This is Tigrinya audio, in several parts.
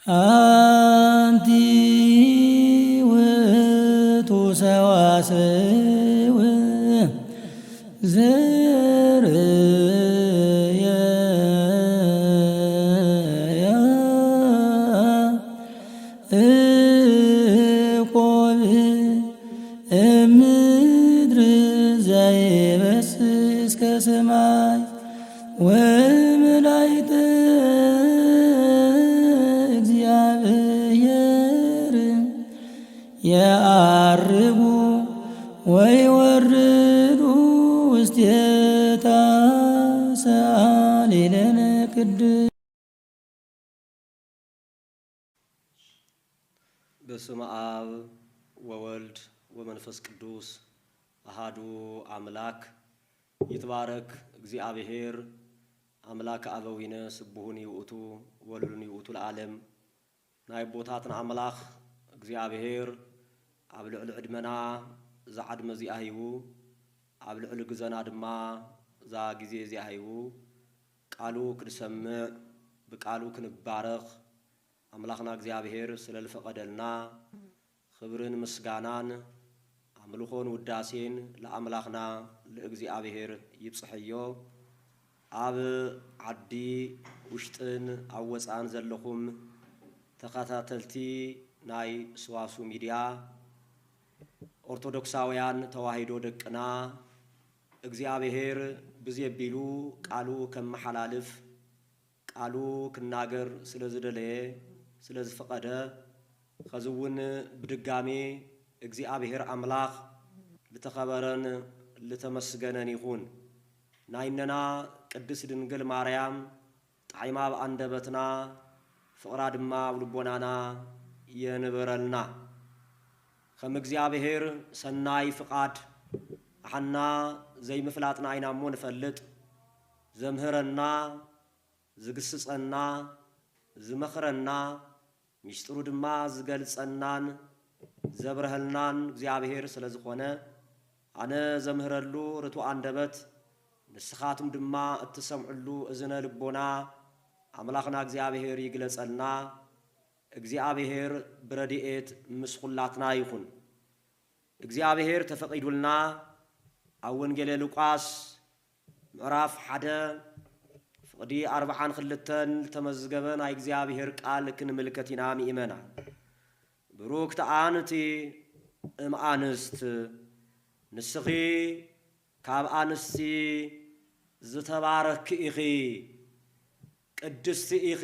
أنتي وتسواسو زريا قل مدر زي بس كسماي وملايت እግዚአብሔር ያርጉ ወይወርዱ ውስቴታ ሰአሊለነ ቅድስ በስመ አብ ወወልድ ወመንፈስ ቅዱስ አሃዱ አምላክ ይትባረክ እግዚአብሔር አምላክ አበዊነ ስቡሁን ይውቱ ወልሉን ይውቱ ለዓለም ናይ ቦታትን አምላክ እግዚአብሔር ኣብ ልዕሊ ዕድመና ዝዓድመ ዚኣሂቡ ኣብ ልዕሊ ግዘና ድማ ዛ ጊዜ ዚኣሂቡ ቃሉ ክንሰምዕ ብቃሉ ክንባረኽ አምላክና እግዚአብሔር ስለልፈቀደልና ክብርን ምስጋናን አምልኾን ውዳሴን ለአምላክና ለእግዚአብሔር ይብጽሕዮ ኣብ ዓዲ ውሽጥን አወፃን ዘለኹም ተኸታተልቲ ናይ ሰዋሱ ሚድያ ኦርቶዶክሳውያን ተዋሂዶ ደቅና እግዚአብሔር ብዘቢሉ ቃሉ ከመሐላልፍ ቃሉ ክናገር ስለዝደለየ ስለዝፈቀደ ከዝውን ብድጋሜ እግዚአብሔር አምላክ ልተኸበረን ልተመስገነን ይሁን ናይነና ቅድስት ድንግል ማርያም ጣዕማ በአንደበትና ፍቅራ ድማ ብልቦናና የንበረልና ከም እግዚአብሔር ሰናይ ፍቃድ አሐና ዘይ ምፍላጥና አይናሞ ንፈልጥ ዘምህረና ዝግስጸና ዝመኽረና ሚስጥሩ ድማ ዝገልጸናን ዘብረህልናን እግዚአብሔር ስለዝኾነ አነ ዘምህረሉ ርቱ አንደበት ንስኻቱም ድማ እትሰምዑሉ እዝነ ልቦና አምላክና እግዚአብሔር ይግለጸልና እግዚአብሔር ብረድኤት ምስኹላትና ይኹን እግዚአብሔር ተፈቂዱልና ኣብ ወንጌል ሉቃስ ምዕራፍ 1 ፍቅዲ 42 ተመዝገበ ናይ እግዚአብሔር ቃል ክንምልከት ኢና ምእመና ብሩክት አንቲ እምአንስት ንስኺ ካብ አንስቲ ዝተባረክ ኢኺ ቅድስቲ ኢኺ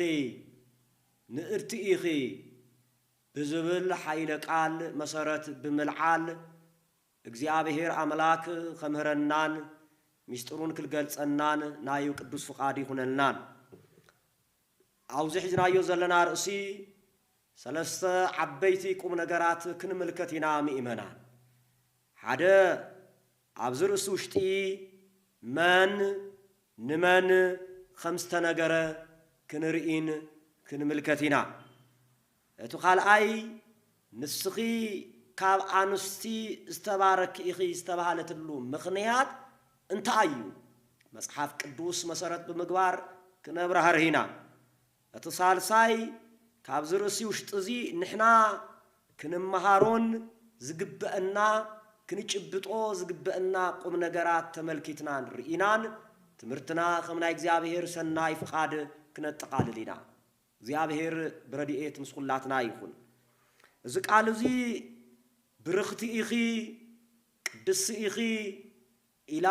ንእርቲ ኢኺ ብዝብል ኃይለ ቃል መሰረት ብምልዓል እግዚአብሔር አምላክ ከምህረናን ሚስጥሩን ክልገልጸናን ናዩ ቅዱስ ፍቃድ ይሁነልናን አውዚ ሒዝናዮ ዘለና ርእሲ ሰለስተ ዓበይቲ ቁም ነገራት ክንምልከት ኢና ምእመናን ሓደ ኣብዚ ርእሲ ውሽጢ መን ንመን ከም ዝተነገረ ክንርኢን ክንምልከት ኢና እቲ ካልኣይ ንስኺ ካብ አንስቲ ዝተባረክ ኢኺ ዝተባሃለትሉ ምኽንያት እንታይ እዩ መጽሐፍ ቅዱስ መሰረት ብምግባር ክነብራህርሂና እቲ ሳልሳይ ካብዚ ርእሲ ውሽጢ እዚ ንሕና ክንመሃሮን ዝግበአና ክንጭብጦ ዝግበአና ቁም ነገራት ተመልኪትና ንርኢናን ትምህርትና ከም ናይ እግዚአብሔር ሰናይ ፍቃድ ክነጠቃልል ኢና እግዚአብሔር ብረድኤት ምስኹላትና ይኹን እዚ ቃል እዚ ብርኽቲ ኢኺ ቅድስቲ ኢኺ ኢላ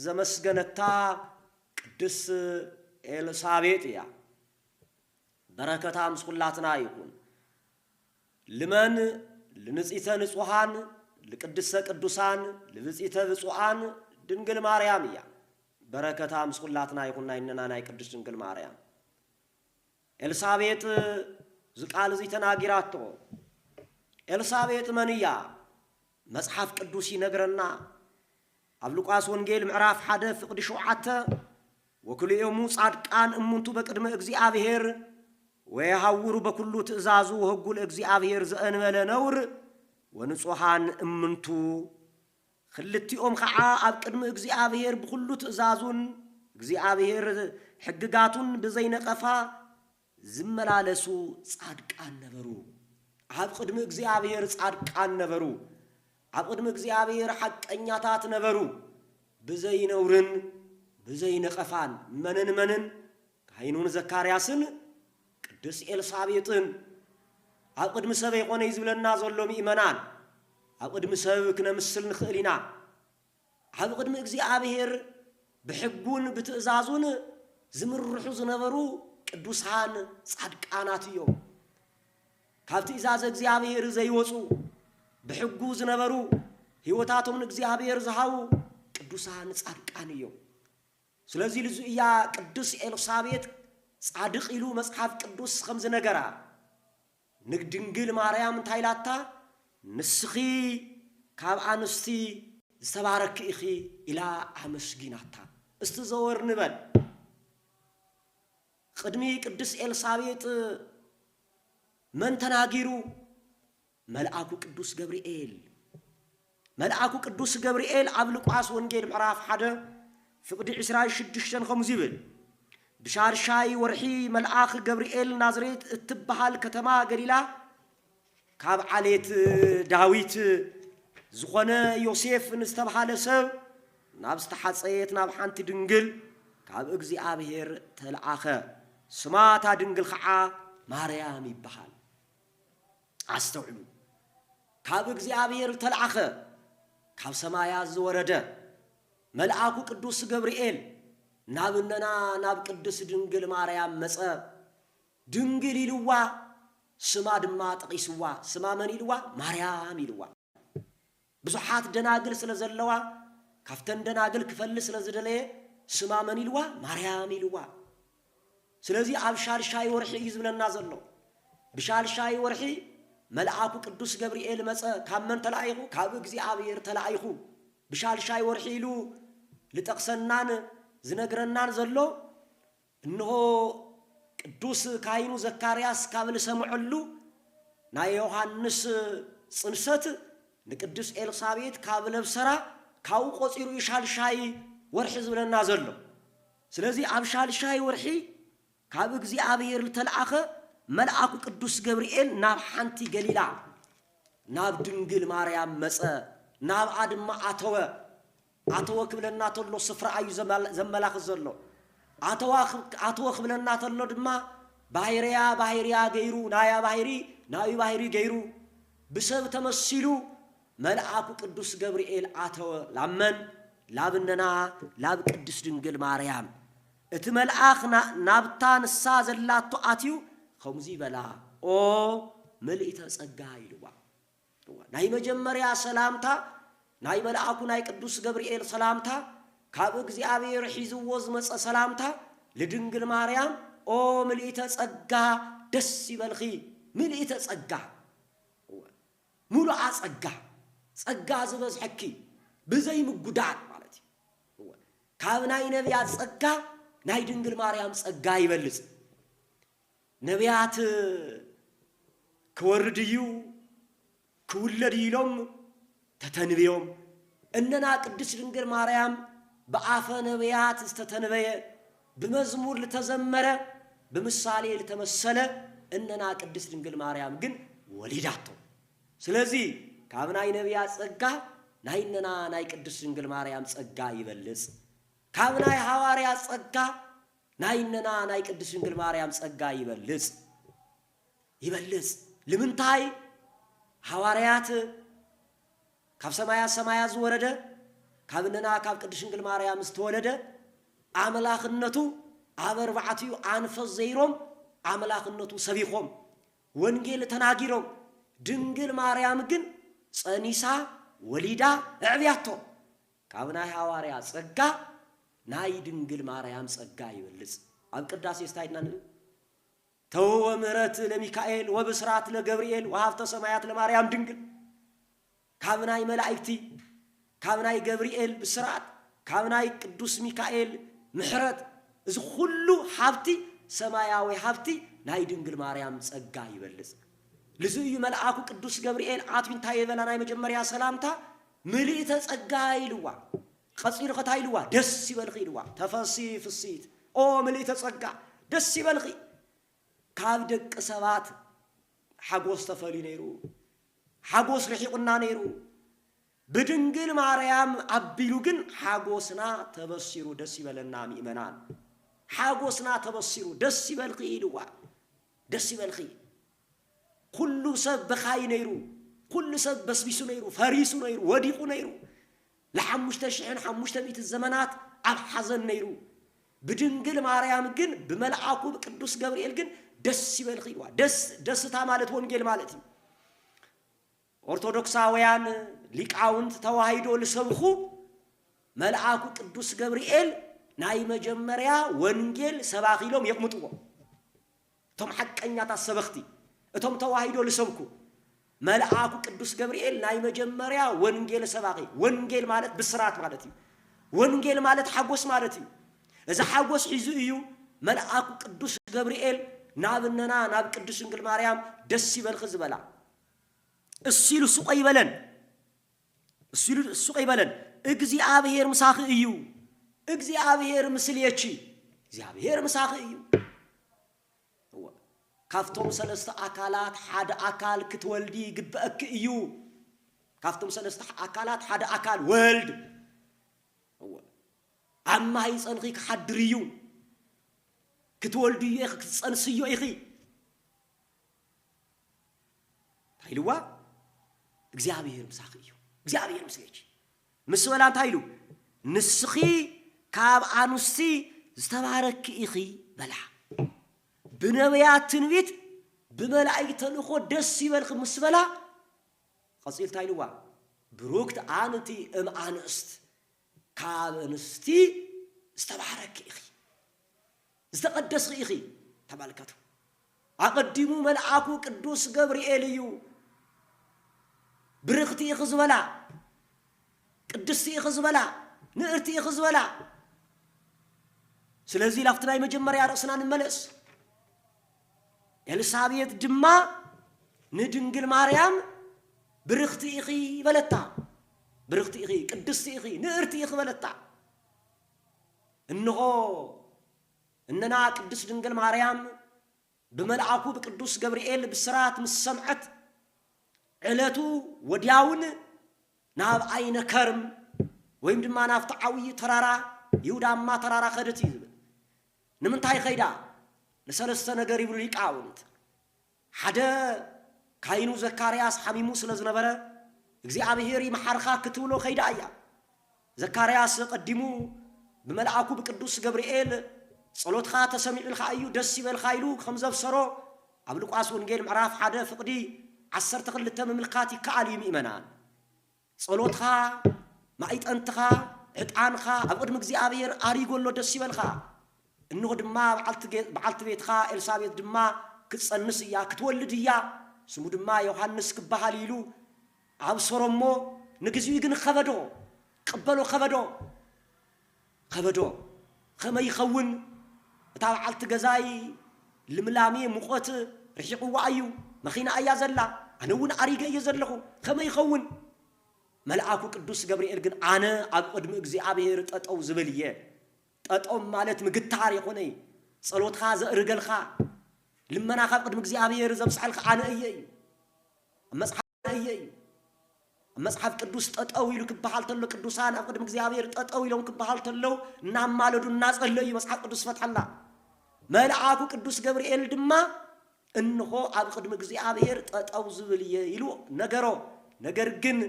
ዘመስገነታ ቅድስ ኤልሳቤጥ እያ በረከታ ምስኹላትና ይኹን ልመን ልንጽይተ ንጹሃን ለቅድስተ ቅዱሳን ለብጽይተ ብፁዓን ድንግል ማርያም እያ በረከታ ምስኹላትና ይኹን ናይነና ናይ ቅድስት ድንግል ማርያም ኤልሳቤጥ ዝቃል እዚ ተናጊራቶ ኤልሳቤጥ መንያ መጽሐፍ ቅዱስ ይነግረና ኣብ ሉቃስ ወንጌል ምዕራፍ 1 ፍቅዲ 7 ወክልኤሙ ጻድቃን እሙንቱ በቅድመ እግዚአብሔር ወይሃውሩ በኩሉ ትእዛዙ ወህጉ ለእግዚአብሔር ዘእንበለ ነውር ወንጹሃን እምንቱ ክልቲኦም ከዓ ኣብ ቅድሚ እግዚአብሔር ብኩሉ ትእዛዙን እግዚአብሔር ሕግጋቱን ብዘይነቀፋ ዝመላለሱ ጻድቃን ነበሩ ኣብ ቅድሚ እግዚአብሔር ጻድቃን ነበሩ ኣብ ቅድሚ እግዚአብሔር ሐቀኛታት ነበሩ ብዘይ ነውርን ብዘይ ነቀፋን መንን ካህኑን ዘካርያስን ቅዱስ ኤልሳቤጥን ኣብ ቅድሚ ሰብ ይኮነ ይዝብለና ዘሎ ምእመናን ኣብ ቅድሚ ሰብ ክነምስል ንኽእል ኢና ኣብ ቅድሚ እግዚአብሔር ብሕጉን ብትእዛዙን ዝምርሑ ዝነበሩ ቅዱሳን ጻድቃናት እዮም ካብ ትእዛዝ እግዚአብሔር ዘይወፁ ብሕጉ ዝነበሩ ሕይወታቶም ንእግዚአብሔር ዝሃቡ ቅዱሳን ጻድቃን እዮም ስለዚህ ልዙእያ ቅዱስ ኤልሳቤጥ ጻድቅ ኢሉ መጽሐፍ ቅዱስ ከም ዝነገራ ንግድንግል ማርያም ታይላታ ንስኺ ካብ አንስቲ ዝተባረክ ኢኺ ኢላ አመስጊናታ እስቲ ዘወር ንበል ቅድሚ ቅዱስ ኤልሳቤጥ መን ተናጊሩ መልአኩ ቅዱስ ገብርኤል ኣብ ሉቃስ ወንጌል ምዕራፍ 1 ፍቅዲ 26 ከም ዝብል ብሻርሻይ ወርሒ መልአክ ገብርኤል ናዝሬት እትበሃል ከተማ ገሊላ ካብ ዓሌት ዳዊት ዝኾነ ዮሴፍ ንዝተባሃለ ሰብ ናብ ዝተሓፀየት ናብ ሓንቲ ድንግል ካብ እግዚአብሔር ተልአኸ ስማታ ድንግል ከዓ ማርያም ይበሃል አስተውዕሉ ካብ እግዚአብሔር ተልአኸ ካብ ሰማያ ዝወረደ መልአኩ ቅዱስ ገብርኤል ናብነና ናብ ቅዱስ ድንግል ማርያም መጸ ድንግል ይልዋ ስማ ድማ ጠቂስዋ ስማ መን ይልዋ ማርያም ይልዋ ብዙሓት ደናግል ስለ ዘለዋ ካፍተን ደናግል ክፈልስ ስለ ዝደለየ ስማ መን ይልዋ ማርያም ይልዋ ስለዚህ ኣብ ሻልሻይ ወርሒ እዩ ዝብለና ዘሎ ብሻልሻይ ወርሒ መልአኩ ቅዱስ ገብርኤል መጸ ካብ መን ተላኢኹ ካብ እግዚአብሔር ተላኢኹ ብሻልሻይ ወርሒ ኢሉ ልጠቅሰናን ዝነግረናን ዘሎ እንሆ ቅዱስ ካህኑ ዘካርያስ ካብ ልሰምዐሉ ናይ ዮሐንስ ጽንሰት ንቅዱስ ኤልሳቤጥ ካብ ለብሰራ ካው ቆፂሩ ሻልሻይ ወርሒ ዝብለና ዘሎ ስለዚህ ኣብ ሻልሻይ ወርሒ ካብ እግዚአብሔር ተልአኸ መልአኩ ቅዱስ ገብርኤል ናብ ሓንቲ ገሊላ ናብ ድንግል ማርያም መጸ ናብ አድማ አተወ ክብለና ተሎ ስፍራ እዩ ዘመላኽ ዘሎ አተወ ክብለና ተሎ ድማ ባህርያ ገይሩ ናዩ ባህሪ ገይሩ ብሰብ ተመሲሉ መልአኩ ቅዱስ ገብርኤል አተወ ላመን ላብነና ላብ ቅዱስ ድንግል ማርያም እቲ መልአኽ ናብታ ንሳ ዘላቶ አትዩ ከምዚ በላ ኦ መልእተ ጸጋ ይልዋ ናይ መጀመሪያ ሰላምታ ናይ መልአኩ ናይ ቅዱስ ገብርኤል ሰላምታ ካብ እግዚአብሔር ሒዝዎ ዝመጸ ሰላምታ ለድንግል ማርያም ኦ መልእተ ጸጋ ደስ ይበልኺ መልእተ ጸጋ ሙሉአ ጸጋ ዝበዝሐኪ ብዘይ ምጉዳል ማለት እዩ ካብ ናይ ነቢያት ጸጋ ናይ ድንግል ማርያም ጸጋ ይበልጽ ነቢያት ክወርድዩ ክውለድ ኢሎም ተተንብዮም እነና ቅዱስ ድንግል ማርያም በአፈ ነቢያት ዝተተነበየ በመዝሙር ለተዘመረ በምሳሌ ለተመሰለ እነና ቅዱስ ድንግል ማርያም ግን ወሊዳቶ ስለዚህ ካብ ናይ ነቢያት ጸጋ ናይነና ናይ ቅዱስ ድንግል ማርያም ጸጋ ይበልጽ ካብ ናይ ሐዋርያት ጸጋ ናይነና ናይ ቅዱስ ድንግል ማርያም ጸጋ ይበልጽ ለምንታይ ሐዋርያት ካብ ሰማያ ዝወረደ ካብነና ካብ ቅዱስ ድንግል ማርያም ዝተወለደ አምላኽነቱ አበርባዕትዩ አንፈስ ዘይሮም አምላኽነቱ ሰቢኾም ወንጌል ተናጊሮም ድንግል ማርያም ግን ጸኒሳ ወሊዳ ዕብያቶ ካብ ናይ ሐዋርያ ጸጋ ናይ ድንግል ማርያም ጸጋ ይበልጽ ኣብ ቅዳሴ ስታይድና ተወ ምሕረት ለሚካኤል ወብስራት ለገብርኤል ወሀብተ ሰማያት ለማርያም ድንግል ካብ ናይ መላእክቲ ካብ ናይ ገብርኤል ብስራት ካብ ናይ ቅዱስ ሚካኤል ምሕረት እዚ ሁሉ ሀብቲ ሰማያዊ ሀብቲ ናይ ድንግል ማርያም ጸጋ ይበልጽ ለዚህ መልአኩ ቅዱስ ገብርኤል አትዊንታ የበላ ናይ መጀመሪያ ሰላምታ መልእተ ጸጋ ይልዋ ቀጽይር ኸታይልዋ ደስ ይበልኺ ይልዋ ተፈሲ ፍሲት ኦ መልእተ ጸጋ ደስ ይበልኺ ካብ ደቅ ሰባት ሓጎስ ተፈሊ ነይሩ ሓጎስ ልሒቁና ነይሩ بدنجل ماريام أبيلو جن حاجوسنا تبصيرو دسي بالنا ميمنان حاجوسنا تبصيرو دسي بالخي لوا دسي بالخي كل سب بخاي نيرو كل سب بس بيسو نيرو فاريسو نيرو وديقو نيرو لحمش تشحن حمش تبيت الزمانات أبحزن نيرو بدنجل ماريام جن بملعقو بقدوس جبريل جن دسي بالخي وا دس تامالت ونجيل مالتي أرثوذكساويان ሊቃውንት ተዋሂዶ ለሰብኹ መልአኩ ቅዱስ ገብርኤል ናይ መጀመሪያ ወንጌል ሰባኺሎም ይቅምጥዎ ቶም ሐቀኛታ ሰበኽቲ እቶም ተዋሂዶ ለሰብኩ መልአኩ ቅዱስ ገብርኤል ናይ መጀመሪያ ወንጌል ሰባኺ ወንጌል ማለት ብስራት ማለት እዩ ወንጌል ማለት ሓጎስ ማለት እዩ እዛ ሓጎስ ሒዙ እዩ መልአኩ ቅዱስ ገብርኤል ናብነና ናብ ቅዱስ ድንግል ማርያም ደስ ይበልኽ ዝበላ እሲሉ ሱቅ ይበለን السوق يبلن እግዚአብሔር مساخ እዩ እግዚአብሔር ምስልየቺ እግዚአብሔር مساخ እዩ ካፍቶም ሰለስተ አካላት ሓደ አካል ክትወልዲ ግበአክ እዩ ካፍቶም ሰለስተ አካላት ሓደ አካል ወልድ አማይ ጸንኺ ከሐድርዩ ክትወልዱ ይኽ ክትጸንስዩ ይኺ ታይልዋ እግዚአብሔር مساخ እዩ እግዚአብሔር ምስለች ምስበላ ታይሉ ንስኺ ካብ አንስቲ ዝተባረክ ኢኺ በላ ብነብያት ትንቢት ብመላእክት ተልእኮ ደስ ይበልክ ምስበላ ቀጽል ታይሉዋ ብሩክት አንቲ አንስት ካብ አንስቲ ዝተባረክ ኢኺ ዝተቀደስ ኢኺ ተባልከቱ አቀዲሙ መልአኩ ቅዱስ ገብርኤል እዩ برختي خزبلا قدستي خزبلا نرتي خزبلا سلازي لافتناي مجمريا رأسنا نملس ኤልሳቤጥ ድማ ንድንግል ማርያም ብርኽቲ ኢኺ በለታ ብርኽቲ ኢኺ ቅድስቲ ኢኺ ንእርቲ ኢኺ በለታ እንሆ እነና ቅድስ ድንግል ማርያም በመልአኩ በቅዱስ ገብርኤል ብስራት መስምዐት ዕለቱ ወዲያውን ናብ አይነ ከርም ወይም ድማ ናፍታ ዓውይ ተራራ ይሁዳማ ተራራ ኸደት ይዝብል ንምንታይ ኸይዳ ለሰለስተ ነገር ይብሉ ሊቃውንት ሓደ ካይኑ ዘካርያስ ሐሚሙ ስለዝነበረ እግዚአብሔር ይመሐርኻ ክትብሎ ኸይዳ አያ ዘካርያስ ቀዲሙ በመልአኩ በቅዱስ ገብርኤል ጸሎትኻ ተሰሚዕልኻ እዩ ደስ ይበልኻ ኢሉ ከምዘብሰሮ ኣብ ሉቃስ ወንጌል ምዕራፍ 1 ፍቅዲ 12 መምልካት ይከአል ይምእመናን ጸሎትኻ ማይጠንትኻ ዕጣንኻ ኣብ ቅድሚ እግዚአብሔር አሪጎሎ ደስ ይበልኻ እንሆ ድማ በዓልት ቤትኻ ኤልሳቤጥ ድማ ክትጸንስ እያ ክትወልድ እያ ስሙ ድማ ዮሐንስ ክባሃል ኢሉ አብሰሮሞ ንግዚኡ ግን ኸበዶ ቀበሎ ኸበዶ ከመይ ይኸውን እታ በዓልት ገዛይ ልምላሜ ሙቆት ርሒቁዋ እዩ መኺና እያ ዘላ ኣነውን አሪገ እየ ዘለኹ ከመይ ይኸውን መልአኩ ቅዱስ ገብርኤል ግን አነ ኣብ ቅድሚ እግዚአብሔር ጠጠው ዝብል እየ ጠጦም ማለት ምግታር ይኾነይ ጸሎትኻ ዘእርገልኻ ልመናኻ ቅድሚ እግዚአብሔር ዘብስዓልካ አነ እየ መጽሐፍ ቅዱስ ጠጠው ይሉ ክበሃል ተሎ ቅዱሳን ኣብ ቅድሚ እግዚአብሔር ጠጠው ኢሎም ክበሃል ተሎ እናማለዱ እናጸለዩ መጽሐፍ ቅዱስ ፈትሐላ መልአኩ ቅዱስ ገብርኤል ድማ እንሆ ኣብ ቅድሚ እግዚአብሔር ጠጠው ዝብል እየ ኢሉ ነገሮ ነገር ግን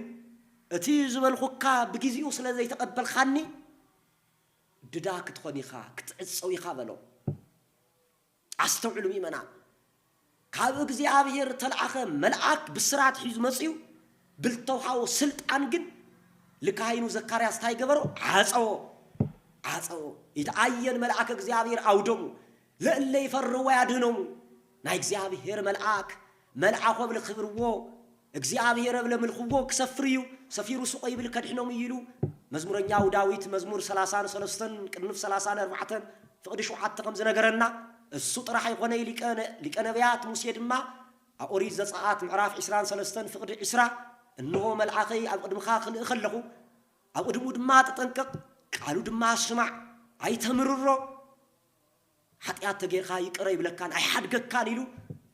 እቲ ዝበልኹካ ብግዚኡ ስለዘይተቀበልኻኒ ድዳ ክትኾን ኢኻ ክትዕጸው ኢኻ በሎ አስተውዕሉ ይመና ካብ እግዚአብሔር ተልአኸ መልአክ ብስራት ሒዙ መጽዩ ብልተውሃው ስልጣን ግን ለካይኑ ዘካርያስ ታይገበሮ ዓጸው ይተአየን መልአክ እግዚአብሔር አውደሙ ለእለ ይፈርዎ ያድነሙ ናይ እግዚአብሔር መልአክ ወብል ክብርዎ እግዚአብሔር ብለምልኽዎ ክሰፍርዩ ሰፊሩ ሱቆ ይብል ከድሕኖም ይሉ መዝሙረኛው ዳዊት መዝሙር 33 ቅንፍ 34 ፍቅዲ 7 ከም ዝነገረና እሱ ጥራህ ይኾነ ሊቀ ነቢያት ሙሴ ድማ ኦሪት ዘጸአት ምዕራፍ 23 ፍቅዲ 20 እንሆ መልአከይ ኣብ ቅድምኻ ክልእ ኸለኹ ኣብ ቅድሙ ድማ ተጠንቀቕ ቃሉ ድማ ስማዕ ኣይተምርሮ حتيات تجيرها يقرأ بلكان أي حد كان يلو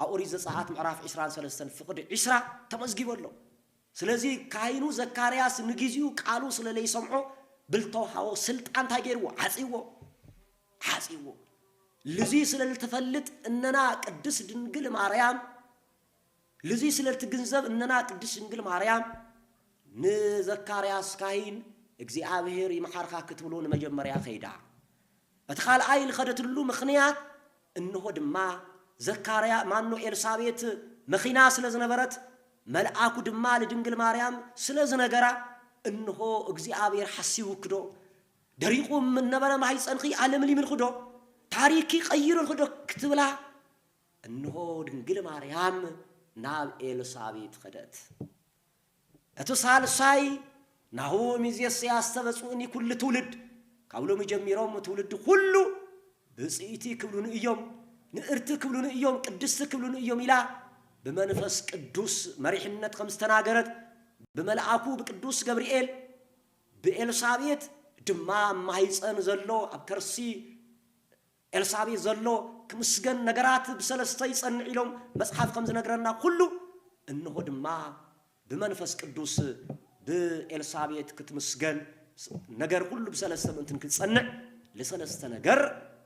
أوري زعات معرف 23 فقد 20 تمزجي ولا سلزي كاينو زكارياس نجيزيو قالوا سللي يسمعوا بالتوحو سلطان تاجيرو حاسيو لذي سلل تفلت إننا قدس دنقل مريم لذي سلل تجنزب إننا قدس دنقل مريم نزكارياس كاين እግዚአብሔር ይመሐርካ ክትብሉን መጀመሪያ ኸይዳ አትኻል አይል ኸደትሉ ምኽንያት እንሆ ድማ ዘካርያ ማንኖ ኤልሳቤት መኺና ስለዝነበረት መልአኩ ድማ ለድንግል ማርያም ስለዝነገራ እንሆ እግዚአብሔር ሐሲቡ ክዶ ደሪቁም ነበረ ማይጸንኺ ዓለም ሊምል ክዶ ታሪክ ይቀይሩን ክዶ ክትብላ እንሆ ድንግል ማርያም ናብ ኤልሳቤት ኸደት እተሳል ሳይ ናሁ ሚዝየስ ያስተበጹኒ ኩል ትውልድ ካብሎ መጀመሪያው ትውልድ ሁሉ በጽኢቲ ክብሉን እዮም ንእርቲ ክብሉን እዮም ቅድስት ክብሉን እዮም ኢላ በመንፈስ ቅዱስ መሪሕነት ከምስተናገረት በመልአኩ በቅዱስ ገብርኤል በኤልሳቤት ድማ ማይጸን ዘሎ አብከርሲ ኤልሳቤት ዘሎ ክምስገን ነገራት በሰለስተ ይጸንዕ ኢሎም መጽሐፍ ከምዝነግረና ሁሉ እንሆ ድማ በመንፈስ ቅዱስ በኤልሳቤት ክትምስገን ነገር ሁሉ በሰለስተ እንትን ክትጸንዕ ለሰለስተ ነገር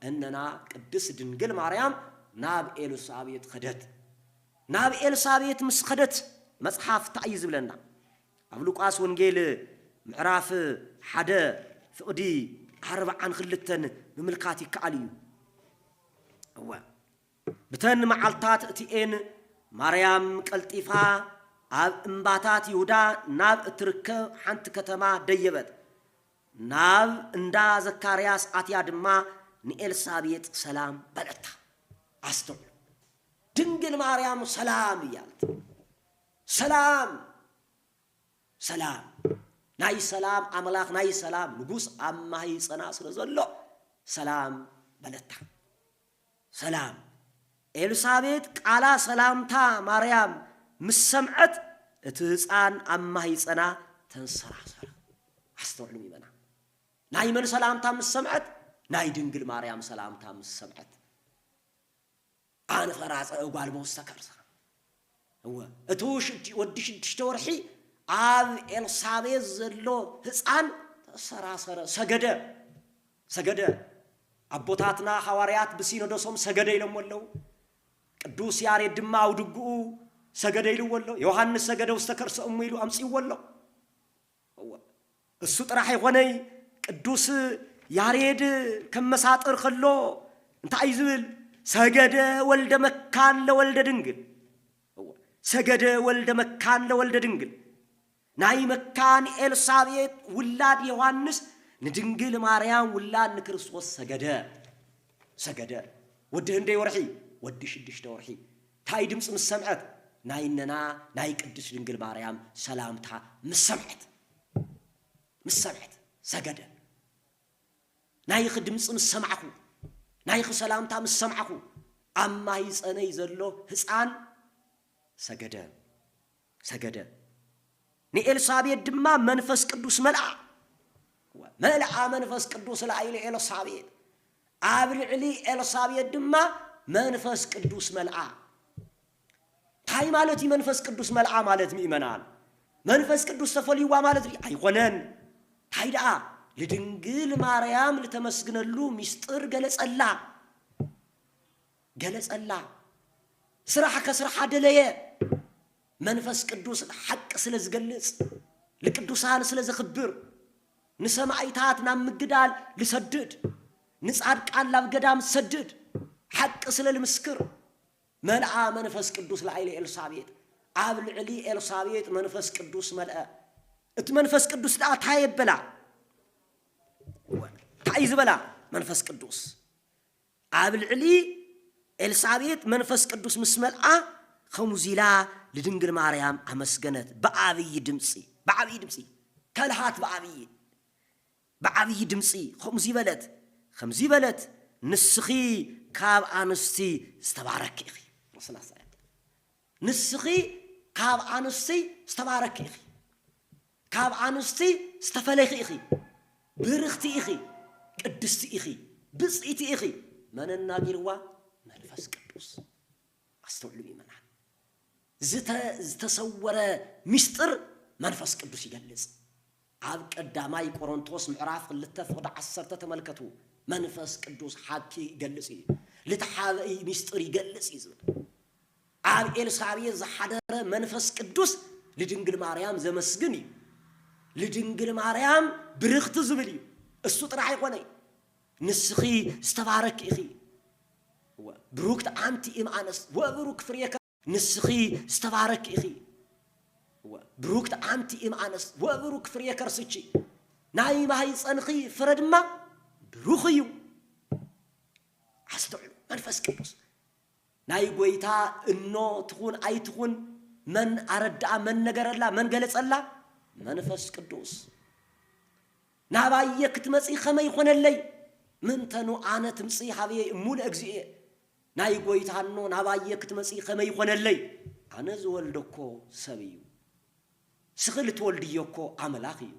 እንና ቅድስ ድንግል ማርያም ናብ ኤልሳቤት ኸደት ናብ ኤልሳቤት ምስኸደት መጽሐፍ ታይዝ ብለና ኣብ ሉቃስ ወንጌል ምዕራፍ 1 ፍቅዲ 42 በመልካት ይካአልዩ እዋ በተን መዓልታት እቲኤን ማርያም ቀልጢፋ ኣብ እምባታት ይሁዳ ናብ እትርከብ ሓንቲ ከተማ ደየበት ናብ እንዳ ዘካርያስ አትያ ድማ ንኤልሳቤጥ ሰላም በለታ አስተው ድንግል ማርያም ሰላም ይያልት ሰላም ሰላም ናይ ሰላም አምላክ ናይ ሰላም ንጉስ አማይ ጸና ስለዘሎ ሰላም በለታ ሰላም ኤልሳቤጥ ቃላ ሰላምታ ማርያም مسمعت اتهصان اما يصنا تنسراسر استوعلوا يبنا ناي من سلامتا مسمعت ناي دنگل مريم سلامتا مسمعت انا فراص اقال مستكرس هو اتوش ودش تشتورحي اب الصابيز زلو حصان تسراسر سجده ابوتاتنا حواريات بسينودوسوم سجده يلمولو ቅዱስ ያሬድ ድማ አውድጉ ሰገደ ይልወሎ ዮሐንስ ሰገደ ወስተከርሰ እሙይሉ አምጽ ይወሎ እሱ ጥራህ ይሆነይ ቅዱስ ያሬድ ከመሳጥር خሎ እንታይ ይዝብል ሰገደ ወልደ መካን ለወልደ ድንግል ሰገደ ወልደ መካን ለወልደ ድንግል ናይ መካን ኤልሳቤጥ ውላድ ዮሐንስ ንድንግል ማርያም ውላድ ንክርስቶስ ሰገደ ወደ እንደ ወርሒ ወዲ 6 ወርሒ ታይ ድምጽ መስምዓት ናይነና ናይ ቅድስ ድንግል ማርያም ሰላምታ መስምዓት ሰገደ ናይ ድምጽ መስምዓኹ ናይ ሰላምታ መስምዓኹ አማይ ጸነይ ዘሎ ህፃን ሰገደ ንኤልሳቤጥ ድማ መንፈስ ቅዱስ መልአ መንፈስ ቅዱስ ለአይለ ኤልሳቤጥ አብልዕሊ ኤልሳቤጥ ድማ መንፈስ ቅዱስ መልአ ታይ ማለት መንፈስ ቅዱስ መልአ ማለት ምእመናን መንፈስ ቅዱስ ተፈልይዋ ማለት አይኮነን ታይዳ ለድንግል ማርያም ለተመስግነሉ ሚስጥር ገለጸላ ስራህ ከስራህ አደለየ መንፈስ ቅዱስ ሐቅ ስለዝገልጽ ለቅዱሳን ስለዘخبር ንሰማይታት ናምግዳል ልሰድድ ንጻድቃን ላብገዳም ሰድድ حق سلل مسكر ملأ منفس قدوس لعيل إلسابيت عابل علي إلسابيت منفس قدوس ملأ منفس قدوس لا تايب بلا تايز بلا منفس قدوس عابل علي إلسابيت منفس قدوس مسملأ خمزيلا لدنجل مريم أمسجنت بعبي دمسي كلهات بعبي دمسي خمزي بلد نسخي كاب أنستي استبارك إخي وصلنا سعيد نسخي كاب أنستي استبارك إخي كاب أنستي استفلخ إخي برختي إخي قدستي إخي بصيتي إخي من الناجروا منفس قدوس استوعلوا يمنع زتصور مستر منفس قدوس يجلس عب قداماي قرنطوس معراف لتفقد 10 تملكتو منفس قدوس حكي يجلسي لتحابي مستر يجلسي عب إلسابية زحدر منفس قدوس لدنجل مريم زمسجني لدنجل مريم برخت زبلي الصوت راح يقوني نسخي استبارك إخي بروكت أنتي إم أنس وبروك فريك نسخي استبارك إخي بروكت أنتي إم أنس وبروك فريك رسيتشي ناي ما هي صنخي فرد ما بروخيو أستوعب منفس قدوس ناي قويتا إنه تكون أي تكون من أرد من نجر الله من جلس الله منفس قدوس نبايك تمسي خما يخون اللي من تنو أنا تمسي هذه مول أجزاء ناي قويتا إنه نبايك تمسي خما يخون اللي أنا زول دكو سبيو سخلت ولديوكو عملاقي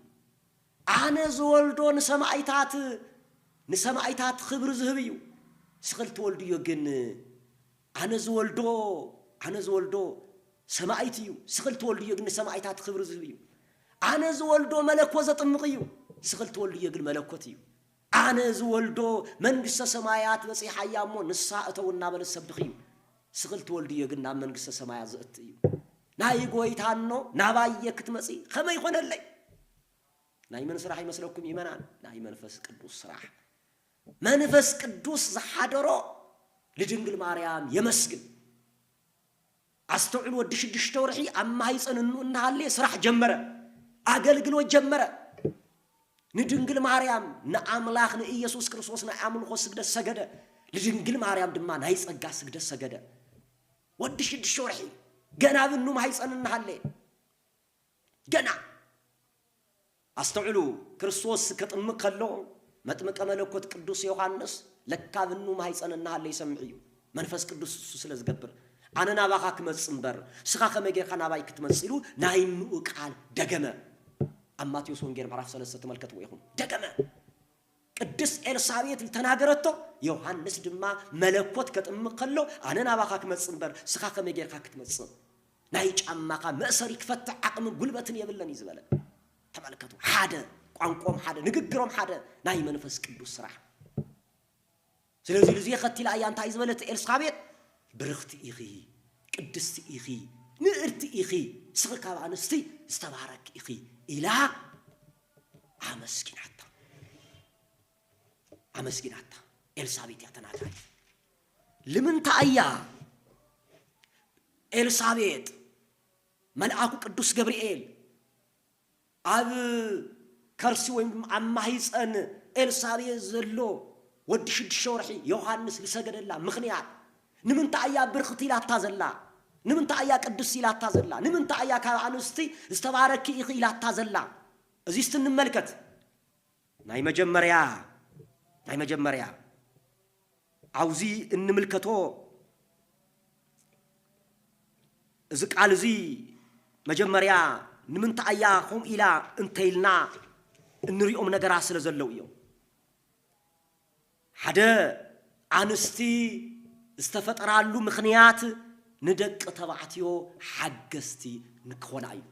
أنا زول دو نسمعيتات خبر زهبيو سخلت ولديو جن أنا زولدو سمعيتيو سخلت ولديو جن سمعيتات خبر زهبيو أنا زولدو ملك وزط مقيو سخلت ولديو جن ملكوتيو أنا زولدو من قصة سمايات بس يحيامو نساءته والنابل السبخيو سخلت ولديو جن من قصة سمايات زقتيو ناي قويتانو نابايك تمسي خما يخون اللي ناي من صراحة يمسلوكم إيمانان ناي منفس قدوس صراحة منفس قدوس زحادرو لدنجل مريم يمسجن أستوعب ودش تورحي أما هيصن إنه هاللي صراح جمرة أقلقلو جمرة ندنجل مريم نعملاخ نإيسوس كريستوس نعمل خسجد السجدة لدنجل مريم دمان هيص أجا سجد السجدة ودش تورحي جنا بنو ما هيصن إنه هاللي جنا أستوعبوا كريستوس كتمك اللون ما تمك ملكوت قدوس يوحنس لك بنو ما هيصن إنه هاللي يسمعيو منفس قدوس سلز جبر أنا نباخك متصنبر سخاخ مجير خنا بايك تمثلوا نايم وقال دجمة أما تيوسون غير معرف سلسة ملكة ويهم دجمة قدس إلسابية التناجرته يوحنس دما ملكوت كتمقلو أنا نباخك متصنبر سخاخ مجير خاك تمثل نايج أما قام مأسر يكفت عقم قلبتني يبلني زبالة تملكته حدا قوم حدا نقدرهم حدا نايم منفس قدوس صراحة سلزي خدتي الأيام تايز ملت إلسابية برخت إخي قدست إخي نقرت إخي سخك عنستي استبارك إخي إلى عمسكين حتى إلسابيت يتناكاي لمن تأيا إلسابيت ملعاكو قدوس جبريل أب كرسي ويم عما هيسأن إلسابيت زلو ودشد شورحي يوحنس لسجد الله مخنيات نمن تأيا برختي لا تازلا نمن تأيا قدسي لا تازلا نمن تأيا كأنستي استبارك إخي لا تازلا أزيست الملكة ناي مجمريا عاوزي إن ملكته زك على زي مجمريا نمن تأيا هم إلى انتيلنا نريهم نجراس لزلويو حدا أنستي استفترالو مخنيات ندق تبعتيو حقستي نكوناي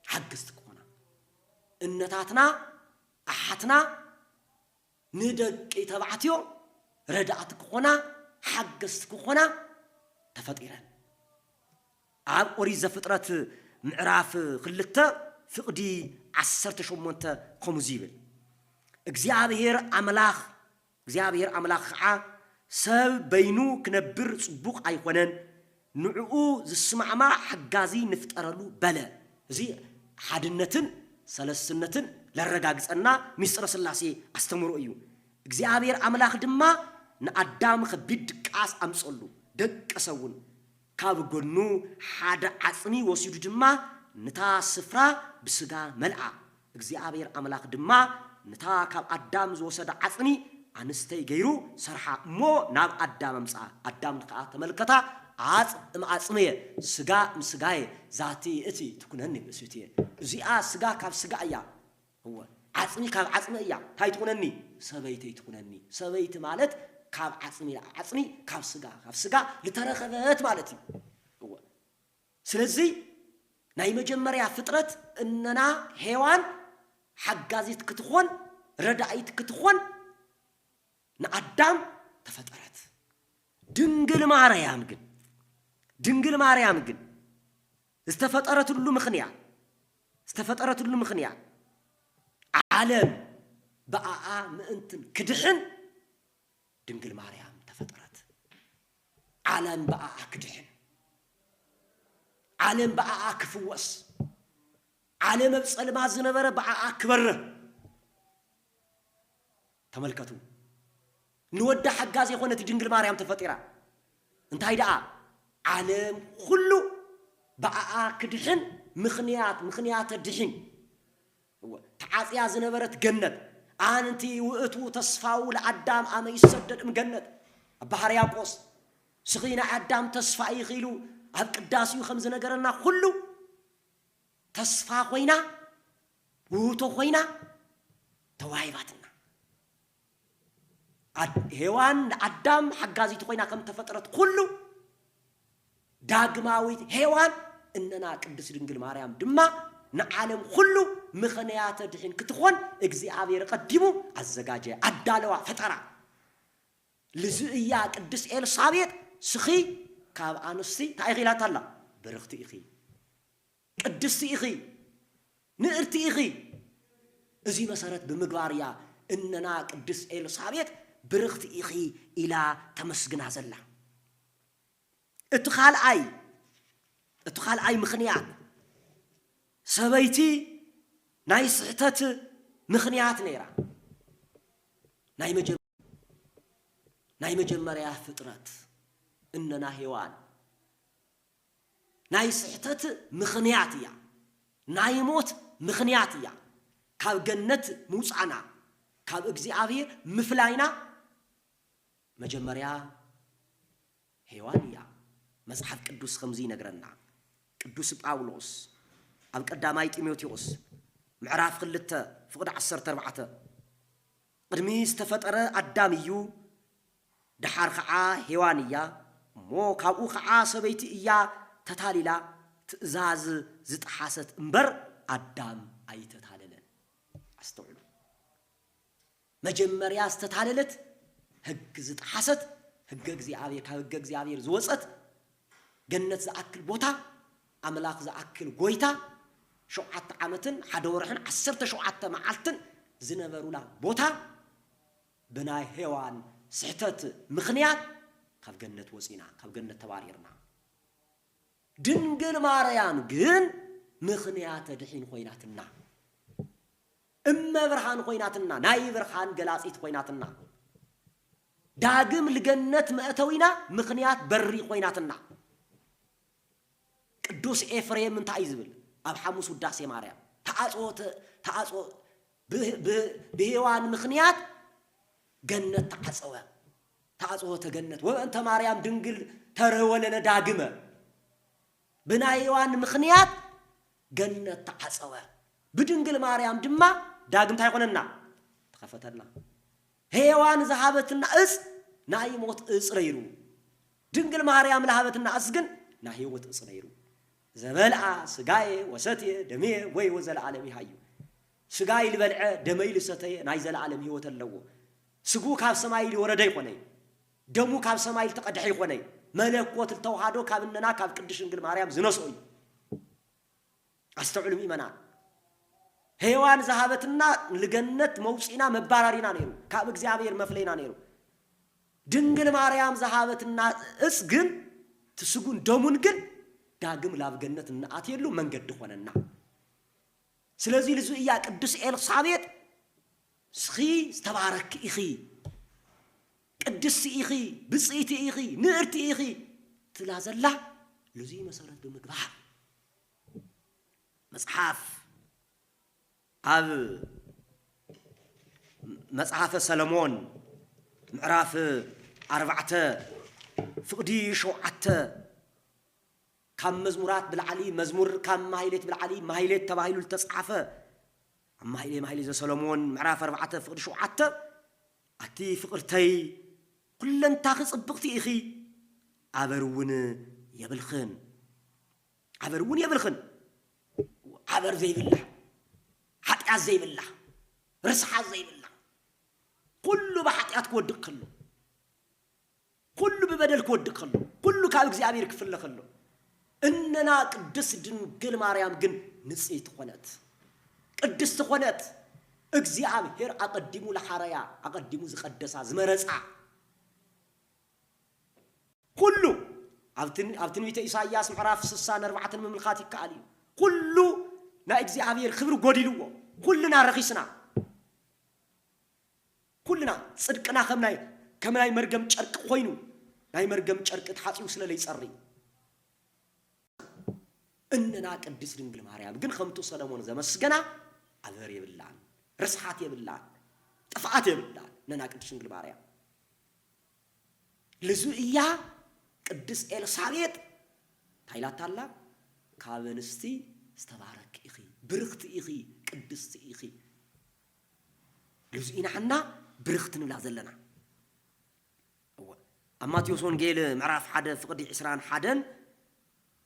حقست كونا انتاتنا احتنا ندق تبعتيو ردعت كونا حقست كونا تفطيرا عب اوريز فطرت معراف خلته فقدي 18 كومزيبل እግዚአብሔር አምላኽ سب بينو كنبر صبوق أيقونن نعو زسمع ما حجازي نفترلو بلا زي حدنتن سلسنتن للرجاج أنا مصر سلاسي استمروا أيو እግዚአብሔር أملاخ دما نقدام خبيد كاس أمسلو دك أسون كاب جنو حدا عصمي وسيد دما نتا سفرة بسجا ملعا እግዚአብሔር أملاخ دما نتا كاب أدام زوسد عصمي أنستي غيرو صرحة مو ناب أدام مسا أدام نقاط تملكتا عصمية سجا مسجاي ذاتي إتي تكون هني بسوتيه زي سجا كاب سجايا هو عصمي كاب عصمي إياه هاي تكونني سبيتي تكونني سبيت مالت كاب عصمي كاب سجا لترخبت مالتي هو سلزي ناي مجمريا فطرت إننا حيوان حجازيت كتخون ردايت كتخون نقدام تفطرت دنجل ماريام جن استفطرت له مخنيا عالم بقى مأنتن كدحن دنجل ماريام تفطرت عالم بقى كدحن عالم بقى كفوس عالم بصلما زنبره بقى كبره تملكتوا نودع حجاز يخونة دنجل ماريام تفطيرا انت هيدا عالم كله بقى كدحن مخنيات الدحن تعاصيا زنبرت جنت انتي وقتو تصفاو لعدام اما يسدد مجنت بحرياقوس سخينا عدام تصفا يخيلو اب قداسيو خمس نغرنا كله تصفا خوينا ووتو خوينا توايباتنا هيوان عدام حجازي خوينا كم تفطرت كله داغماويت هيوان اننا قدس دنجل مريم دما نعالم كله مخنيات دحين كتخون اغزيابير قديمو ازغاجه ادالوا فطرا لزئيا قدس ኤልሳቤጥ سخي كاب انسي تايغيلات الله برختي اخي قدسي اخي نئرتي اخي ازي مسارت بمغباريا اننا قدس ኤልሳቤጥ برختي اخي الى تمسغنا زلا اتخال اي مخنيات سبيتي ناي سحتت مخنيات نيرا ناي مجمريا فطرت اننا هيوان ناي سحتت مخنياتيا ناي موت مخنياتيا كاب جنت موصعنا كاب اغزيابير مفلاينا مجمريا هيوانيا مصحف قدوس خمزي نغرنا قدوس باولوس اب قداماي تيموثيوس معراف 2 فقد 14 قدمي استفطر اداميو دحار خعا هيوانيا مو كابو خعا سبيتي ايا تتاليلا تزاز زطحاست انبر ادام ايتتاللن استوعلوا مجمريا استتاللت هج زطحاست هج እግዚአብሔር ከህግ እግዚአብሔር ዝወጸት ገነት ዘአክል ቦታ አምላክ ዘአክል ጎይታ 7 ዓመትን ሓደ ወርሕን 17 መዓልትን ዝነበሩላ ቦታ ብናይ ሄዋን ስሕተት ምኽንያት ካብ ገነት ወፂና ካብ ገነት ተባሪርና ድንግል ማርያም ግን ምኽንያት ድሒን ኮይናትና እመብርሃን ኮይናትና ናይ ብርሃን ገላጺት ኮይናትና داغم لجنة مأتوينا مخنيات بري خويناتنا قدوس إفريم من تعيزبل أب حموس وداسي ماريا تعاصو بهوان مخنيات جنة تعاصو تجنة وأنت ماريام دنجل ترولنا داغمة بنايوان مخنيات جنة تعاصو بدنجل ماريام دما داغم تايقوننا تخفتنا هيوان ذهبتنا اس ناي موت اسريرو دنجل مريم لهبتنا اسجن نا هيوت اسريرو زبلع سغاي وستي دمي وي وزل عالمي هايو سغاي لبلع دمي لستي ناي زل عالم هيوت اللو سغو كاب سماي لورد يكوني دمو كاب سماي تقدح يكوني ملكوت التوحادو كابننا كاب قدش دنجل مريم زنسوي استعلم ايمانا هيوان ذهبتنا لجنة موصينا مبارارينا نيرو كاب እግዚአብሔር مفلينا نيرو دنجل مريم ذهبتنا اسجن تسغون دمون ግን ዳግም ላብ ገነት እናት የሉ መንገድ ሆነና ስለዚህ ለዙያ ቅዱስ ኤልሳቤጥ ስኺ ተባረክ ኢኺ ቅዱስ ኢኺ ብጽኢት ኢኺ ንዕርቲ ኢኺ ትላዘላ ለዚህ መሰረት በመግባር መጽሐፍ አብ መጽሐፈ ሰለሞን ምዕራፍ 4 ፍቅዲ 7 كم مزمورات بالعلي مزمور كم مايلت بالعلي مايلت تباهيلو التصحفة أما هيلي زي سلمون معرف 4 فقد شوعته أتي فقرتي كلن تاخذ صبغتي إخي عبرون يبلخن عبر زي بالله حتى زي بالله رسحة زي بالله كله بحتيات كودك كله كله ببدل كودك كله كله كابك زي أمير كفل كله إننا قدس دنقل مريم جن نسيت خونت قدس خونت اجزيام هير أقدموا لحريا أقدموا زقدسا زمرسا كله عبتن بيت إسحاق معرف 64 من ملخاتي كالي كله نا اجزيام هير خبر قديلو كلنا رخيصنا كلنا صدقنا كمناي مرقم شرق خوينو ناي مرقم شرق تحاطيو سلا ليصري إننا قدس دنگل ماريام ግን خمتو ሰለሞን ዘመስገና አበር ይብላን ርስሓት ይብላን ጥፋት ይብላን ነና ቅድስ ድንግል ማርያም ለዙእያ ቅድስ ኤልሳቤጥ ታይላታላ ካብንስቲ ዝተባረክ ኢኺ ብርክት ኢኺ ቅድስት ኢኺ ለዙእና حنا ብርክት ንብላ ዘለና አማቴዎስ ወንጌል ምዕራፍ 1 ፍቅዲ 21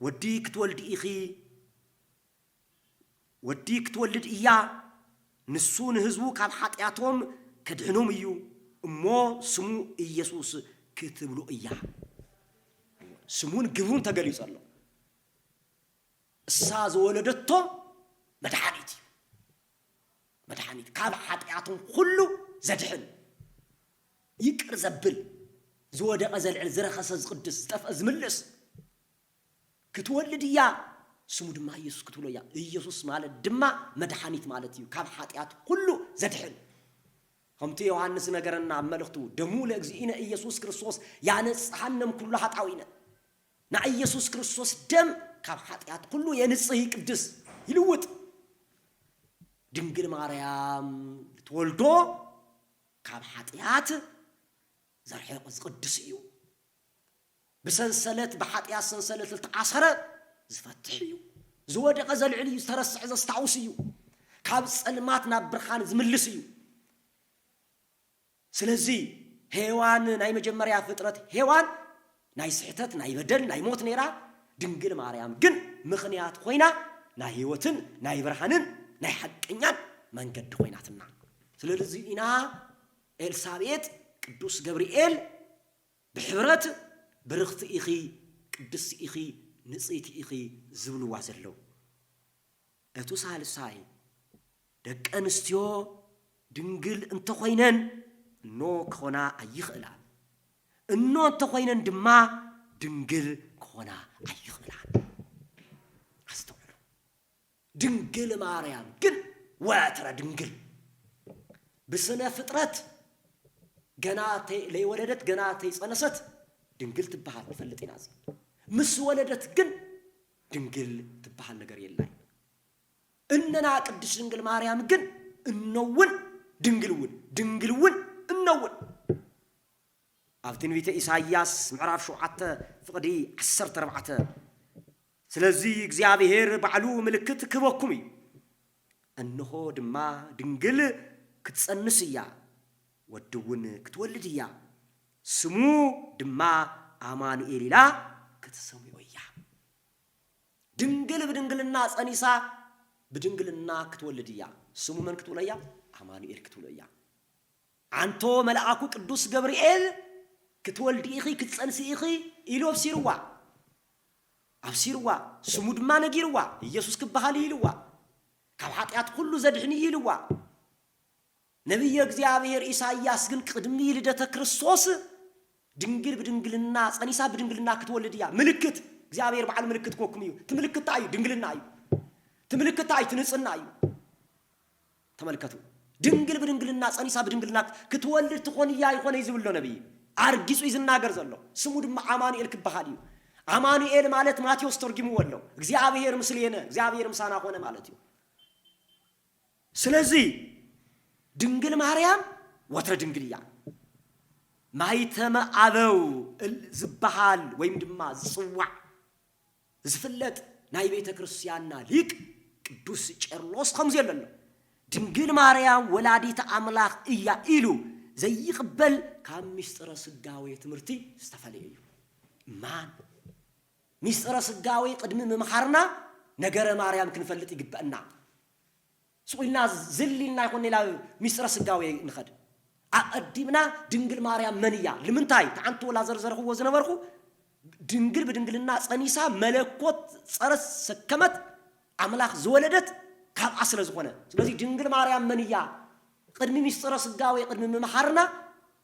وديك تولد إخي وديك تولد إياه نسون هزوك على حطياتهم كدهنهم إيو أمو سمو إيسوس كتبلو إياه سمون قبون تقلي صلى الله الساز ولدته مدحانيت كاب حطياتهم كله زدحن يكر زبل زود أزل عزر خسز قدس تفأز ملس كتولد يا سمو دما يسوس كتولو يا يسوس مالت دما مدحانيت مالتيو كاب حاتيات كله زدحن خمتي يوحنس نغرنا ملختو دمو لእግዚእነ ኢየሱስ ክርስቶስ ያነጽሐንም ኩሉ ኃጣዊነ ና ኢየሱስ ክርስቶስ ደም ካብ ኃጢአት ኩሉ የንጽህ ቅዱስ ይልውጥ ድንግል ማርያም ልትወልዶ ካብ ኃጢአት ዘርሕቅ ዝቅድስ እዩ بسنسلت بحطيا سنسلت التعصر زفتحيو زودق زلعلي يسترسع زستعوسيو كاب صلماتنا برخان زملسيو سلازي هيوان ناي مجمريا فطرت هيوان ناي سحتت ناي بدل ناي موت نيرا ድንግል ማርያም ግን ምክንያት ሆይና ናይ ህይወትን ናይ ብርሃንን ናይ ሐቀኛን መንገድ ሆይናትና ስለዚህ ኢና ኤልሳቤጥ ቅዱስ ገብርኤል بحبرت برخت إخي قدس إخي نصيت إخي زبل وازلو أتو سهل ساي دك أنستيو دنقل انت خوينن نو كونا أيخلال النو انت خوينن دما دنقل كونا أيخلال أستوعلو دنقل ماريام قل واترا دنقل بسنة فطرت جناتي لي ولدت جناتي صنست دنقل تبحال فلتين عزي مس ولدت جن دنقل تبحال نجار يلاي إننا قدش دنقل ماريام جن النون دنقلون النون أفتن فيت إسحاق معرف شو عت فقدي 14 سلزي እግዚአብሔር بعلو ملكت كبكمي أنه دما دنقل كتصنسيا ودون كتولديا سمو دما አማኑኤል ላ ከተሰሙ ወያ ድንግል በድንግልና ጸኒሳ በድንግልና ክትወልድያ ስሙ ማን ክትወለያ አማኑኤል ክትወለያ አንቶ መልአኩ ቅዱስ ገብርኤል ክትወልድ ኢኺ ክትጸንሲ ኢኺ ኢሎብ ሲርዋ ስሙ ድማ ነጊርዋ ኢየሱስ ክባሃል ይልዋ ካብ ኃጢአት ሁሉ ዘድህን ይልዋ ነብዩ እግዚአብሔር ኢሳይያስ ግን ቅድሚ ልደተ ክርስቶስ ድንግል በድንግልና ጸኒሳ በድንግልና ክትወልድያ ምልክት እግዚአብሔር በዓል ምልክት ኮኩሚዩ ትምልክት አይ ድንግልና አይ ትምልክት አይ ትንጽና አይ ተመልከቱ ድንግል በድንግልና ጸኒሳ በድንግልና ክትወልድ ትኾንያ ይኾነ ይዝብሎ ነብይ አርጊጹ ይዝናገር ዘሎ ስሙ ድማ አማኑኤል ክባሃል አማኑኤል ማለት ማቴዎስ ተርጉሙ ወለው እግዚአብሔር ምስሌነ እግዚአብሔር ምሳና ሆነ ማለት እዩ ስለዚህ ድንግል ማርያም ወትረ ድንግልያ ማይተመ አበው ዝባሃል ወይም ድማ ዝጽዋዕ ዝፍለጥ ናይ ቤተ ክርስቲያንና ሊቅ ቅዱስ ቄርሎስ ከምዚ የለሎ ድንግል ማርያም ወላዲተ አምላኽ እያ ኢሉ ዘይቅበል ካብ ምስጢረ ስጋዌ ትምህርቲ ዝተፈለየ እዩ ማን ምስጢረ ስጋዌ ቅድሚ ምምሓርና ነገረ ማርያም ክንፈልጥ ይግበአና ስቁልና ዝሊልና ይኮን ኢላ ምስጢረ ስጋዌ ንኸድ አቀዲምና ድንግል ማርያም መንያ ለምንታይ ታንቱ ወላ ዘርዘርኹ ወዝነበርኹ ድንግል በድንግልና ጸኒሳ መለኮት ጸረስ ሰከመት አምላኽ ዝወለደት ካብ አስለ ዝኾነ ስለዚህ ድንግል ማርያም መንያ ቅድሚ ምስጢረ ስጋዌ ቅድሚ ምምሓርና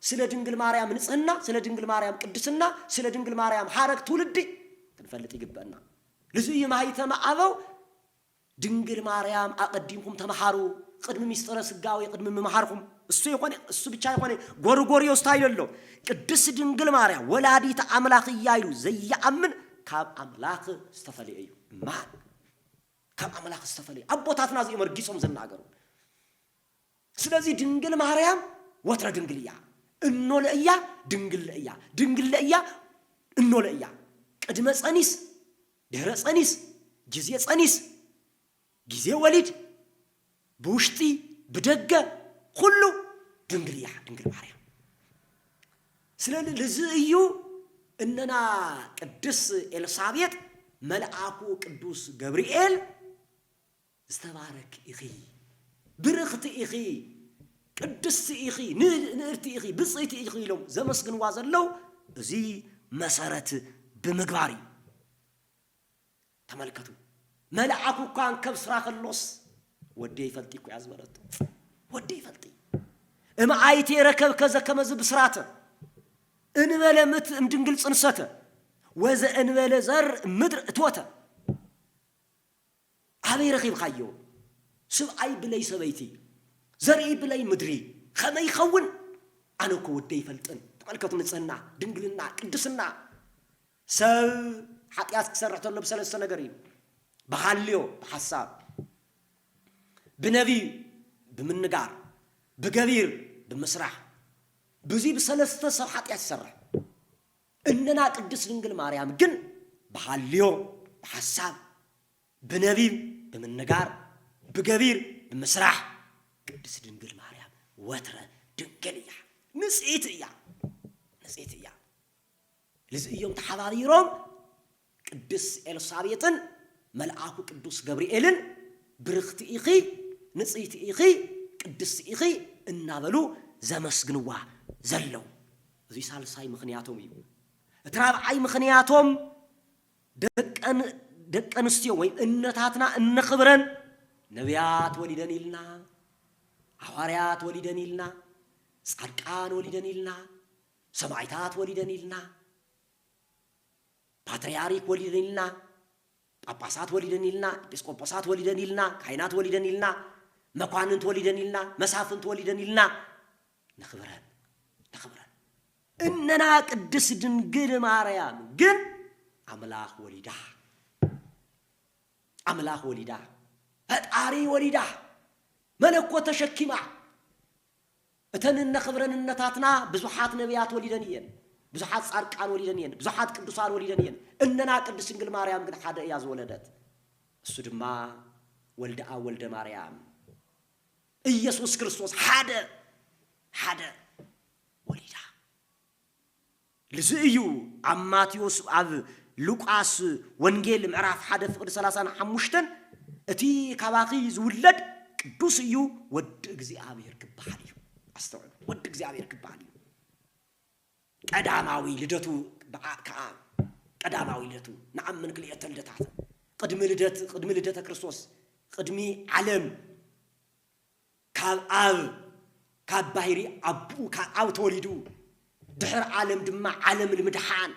ስለ ድንግል ማርያም ንጽህና ስለ ድንግል ማርያም ቅድስና ስለ ድንግል ማርያም ሓረግ ትውልዲ ክንፈልጥ ይግበአና ለዚህ የማይተማ አበው ድንግል ማርያም አቀዲምኩም ተመሓሩ ቅድሚ ምስጢረ ስጋዌ ቅድሚ ምምሓርኩም እሱ ብቻ ይሆነ ጎርጎርዮስ ታይደሎ ቅድስ ድንግል ማርያም ወላዲተ አምላኽ እያይሉ ዘያአምን ካብ አምላኽ ዝተፈለየ እዩ ማን ካብ አምላኽ ዝተፈለየ አቦታትና እዚ መርጊጾም ዘናገሩ ስለዚህ ድንግል ማርያም ወትረ ድንግል እያ እኖ ለእያ ድንግል ለእያ ድንግል ለእያ እኖ ለእያ ቅድመ ጸኒስ ድህረ ጸኒስ ጊዜ ጸኒስ ጊዜ ወሊድ በውሽጢ በደገ ሁሉ ድንግል እያ ድንግል ማርያም ስለዚህ እዩ እነና ቅድስ ኤልሳቤጥ መልአኩ ቅዱስ ገብርኤል ዝተባረክ ኢኺ ብርኽቲ ኢኺ ቅድስ ኢኺ ንእርቲ ኢኺ ብጽይቲ ኢኺ ኢሎም ዘመስግንዋ ዘለው እዚ መሰረት ብምግባር ተመልከቱ መልአኩ ኳን ከብስራ ከሎስ ወዴ ይፈልጥ እኮ ያዝበረቱ ወዴ ይፈልጥ እማአይቴ ረከብ ከዘ ከመዝ ብስራተ እንበለምት እምድንግል ጽንሰተ ወዘ እንበለ ዘር ምድር እትወተ አበይ ረኺብ ካዮ سبعي بلاي سبيتي زرعي بلاي مدري خما يخون أنا كودي يفلتن تملكتوا نتصنع دنقلنا قدسنا سب حتى يسكسرت له بثلاث سنة قريب بحاليو بحساب بنبي بمنقار بقبير بمسرح بزي بثلاث سنة حتى يسرح إننا قدس دنقل مريم جن بحاليو بحساب بنبي بمنقار بقبير بمسرح قدس دنقل مريم وتر دنقلية نسيتيا لذي يوم تحضاريرهم قدس إلسابيتن ملعاكو قدس جبريلن برخت إخي نسيت إخي قدس إخي النابلو زمسجنوا زلوا ذي سالساي مخنياتهم يو تراب أي مخنياتهم دك أنستيو وين إنتاتنا إن خبرن نبيات ولدن لنا حواريات ولدن لنا صدقان ولدن لنا سمعيتات ولدن لنا باترياريك ولدن لنا ጳጳሳት ولدن لنا ኤጲስቆጶሳት ولدن لنا ካህናት ولدن لنا መኳንንት ولدن لنا መሳፍንት ولدن لنا نخبرن إننا قدس ድንግል ማርያም ግን አምላክ ወሊዳ ፈጣሪ ወሊዳ መለኮት ተሸኪማ እተን ነخبرن ነታትና ብዙሓት ነቢያት ولدن ይን ብዙሓት ጻድቃን ولدن ይን ብዙሓት ቅዱሳን ولدن ይን إننا ቅድስ ድንግል ማርያም ግን ሓደ እያ ዝወለደት እሱ ድማ ወልደ ማርያም ኢየሱስ ክርስቶስ ሓደ ወሊዳ لزيو عماتيوس عب لوقاس وانجيل معرف حدث فقد 35 اتي كباقي زولد قدوس يو ود እግዚአብሔር كبحالي استوعب ود እግዚአብሔር كبحالي قداماوي لدتو قداماوي لدتو نعم من كل يتلدታት قدم لدت ክርስቶስ قدمي ዓለም ካብ ባሕሪ አቡ ካብ ተወሊዱ دحر عالم دماء عالم المدحان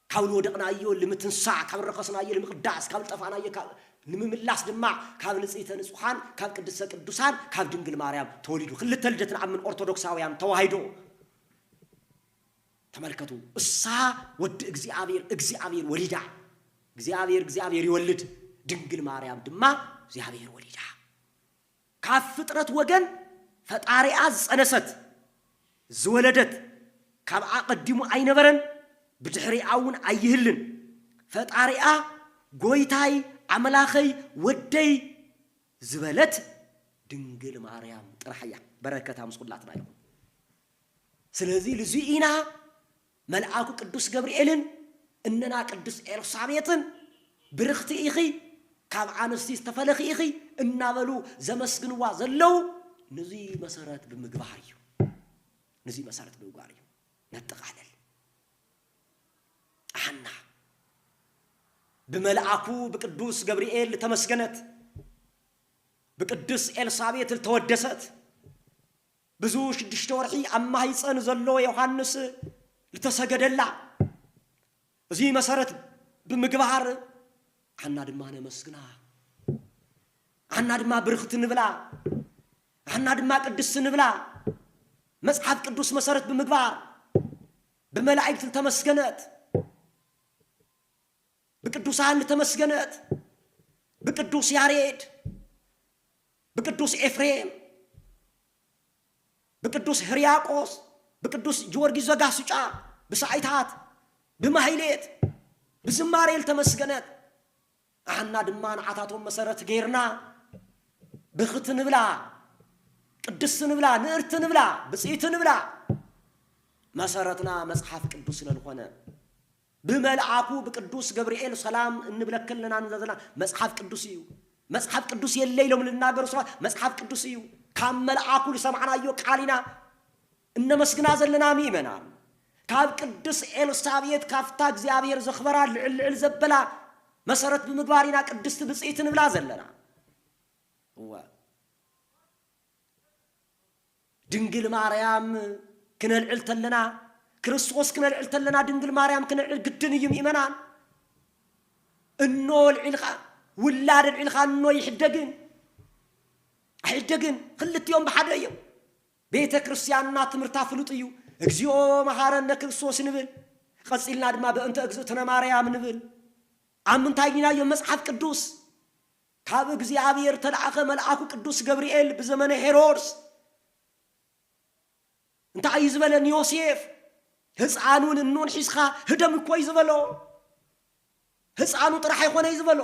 كاولو دقنايو لمتنسع كابل رقصنايو لمقداس كابل طفانايو لمملاس دماء كابل نصيته نصحان كاب قدسان كاب ድንግል ማርያም ተወሊዱ ክልተ ልደትን አምን ኦርቶዶክሳውያን ተዋሂዶ ተመልከቱ እሳ ወድ እግዚአብሔር ወሊዳ እግዚአብሔር ይወልድ ድንግል ማርያም ድማ እግዚአብሔር ወሊዳ ካብ ፍጥረት ወገን ፈጣሪያ ጸነሰት زولدت كاب قدمو اي نبرن بدحري اون ايهلن فطاريا غويتاي املاخي ودي زبلت ድንግል ማርያም ጥራሕያ በረከታ ምስቁላትና ይሁን ስለዚህ ለዚኢና መልአኩ ቅዱስ ገብርኤልን እነና ቅዱስ ኤልሳቤጥን ብርኽቲ ኢኺ ካብ አንስቲ ዝተፈለኺ ኢኺ እናበሉ ዘመስግንዋ ዘለው ነዚ መሰረት ብምግባር እዩ ነዚ መሰረት ብምግባር እዩ ነጥቃለል ሐና በመልአኩ በቅዱስ ገብርኤል ተመስገነት በቅዱስ ኤልሳቤጥ ተወደሰት ብዙ 6 ወርሒ አማይፀን ዘሎ ዮሐንስ ለተሰገደላ እዚ መሰረት ብምግባር ሐና ድማነ መስግና ሐና ድማ ብርኽት ንብላ ሐና ድማ ቅዱስ ንብላ መጽሐፍ ቅዱስ መሰረት ብምግባር በመላእክት ተመስገነት በቅዱሳን ተመስገነት በቅዱስ ያሬድ በቅዱስ ኤፍሬም በቅዱስ ሕርያቆስ በቅዱስ ጊዮርጊስ ዘጋስጫ በሰዓታት በማህሌት በዝማሬል ተመስገነት ሐና ድማን ዓታቶም መሰረት ገይርና ብኽት ንብላ ቅዱስ ንብላ ንእርት ንብላ ብጽኢት ንብላ መሰረትና መጽሐፍ ቅዱስ ስለሆነ በመልአኩ በቅዱስ ገብርኤል ሰላም እንብለከልና እንዘዘና መጽሐፍ ቅዱስ እዩ መጽሐፍ ቅዱስ የለይሎም ልናገሩ ሰው መጽሐፍ ቅዱስ እዩ ካብ መልአኩ ለሰማዕናዮ ቃሊና እነ መስግና ዘለና ሚመና ካብ ቅዱስ ኤልሳቤጥ ካፍታ እግዚአብሔር ዘኽበራ ልዕል ዘበላ መሰረት ብምግባሪና ቅድስት ብጽኢት ንብላ ዘለና ድንግል ማርያም ክነልዕል ተለና ክርስቶስ ክነልዕል ተለና ድንግል ማርያም ክነልዕል ግድን እዩ ሚመናን እንኖል ዒልኻ ውላድ ዒልኻ እንኖ ይሕደግን አይደግን ክልትዮም በሓደ እዮም ቤተ ክርስቲያንና ትምህርታ ፍሉጥ እዩ እግዚኦ መሐረነ ክርስቶስ ንብል ቀጽልና ድማ በእንተ እግዝእትነ ማርያም ንብል አምንታይና የመጽሐፍ ቅዱስ ካብ እግዚአብሔር ተላአኸ መልአኩ ቅዱስ ገብርኤል በዘመነ ሄሮድስ እንታይ ዝበለን ዮሴፍ ሕፃኑን እንኖን ሒስኻ ህደም እኮ ይዝበሎ ሕፃኑ ጥራሕ ይኾነ ይዝበሎ